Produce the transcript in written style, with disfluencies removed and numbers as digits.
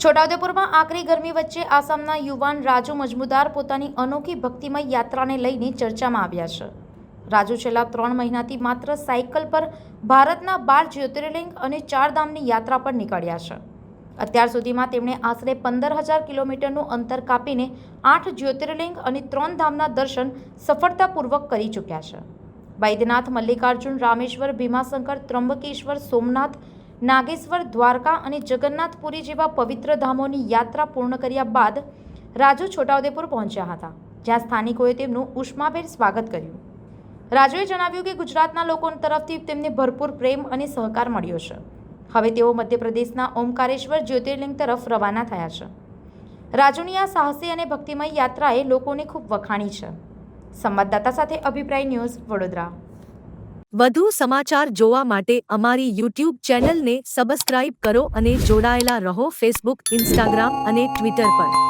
છોટાઉદેપુરમાં આકરી ગરમી વચ્ચે આસામના યુવાન રાજુ મજમુદાર પોતાની અનોખી ભક્તિમય યાત્રાને લઈને ચર્ચામાં આવ્યા છે। રાજુ છેલ્લા 3 મહિનાથી માત્ર સાયકલ પર ભારતના 12 જ્યોતિર્લિંગ અને 4 ધામની યાત્રા પર નીકળ્યા છે। અત્યાર સુધીમાં તેમણે આશરે 15,000 કિલોમીટરનું અંતર કાપીને 8 જ્યોતિર્લિંગ અને 3 ધામના દર્શન સફળતાપૂર્વક કરી ચૂક્યા છે। બૈદ્યનાથ, મલ્લિકાર્જુન, રામેશ્વર, ભીમાશંકર, ત્રંબકેશ્વર, સોમનાથ, નાગેશ્વર, દ્વારકા અને જગન્નાથપુરી જેવા પવિત્ર ધામોની યાત્રા પૂર્ણ કર્યા બાદ રાજુ છોટાઉદેપુર પહોંચ્યા હતા, જ્યાં સ્થાનિકોએ તેમનું ઉષ્માભેર સ્વાગત કર્યું। રાજુએ જણાવ્યું કે ગુજરાતના લોકો તરફથી તેમને ભરપૂર પ્રેમ અને સહકાર મળ્યો છે। હવે તેઓ મધ્યપ્રદેશના ઓમકારેશ્વર જ્યોતિર્લિંગ તરફ રવાના થયા છે। રાજુની આ સાહસી અને ભક્તિમય યાત્રાએ લોકોને ખૂબ વખાણી છે। સંવાદદાતા સાથે અભિપ્રાય ન્યૂઝ, વડોદરા। વધુ સમાચાર જોવા માટે અમારી YouTube ચેનલને સબસ્ક્રાઇબ કરો અને જોડાયેલા રહો ફેસબુક, ઇન્સ્ટાગ્રામ અને ટ્વિટર પર।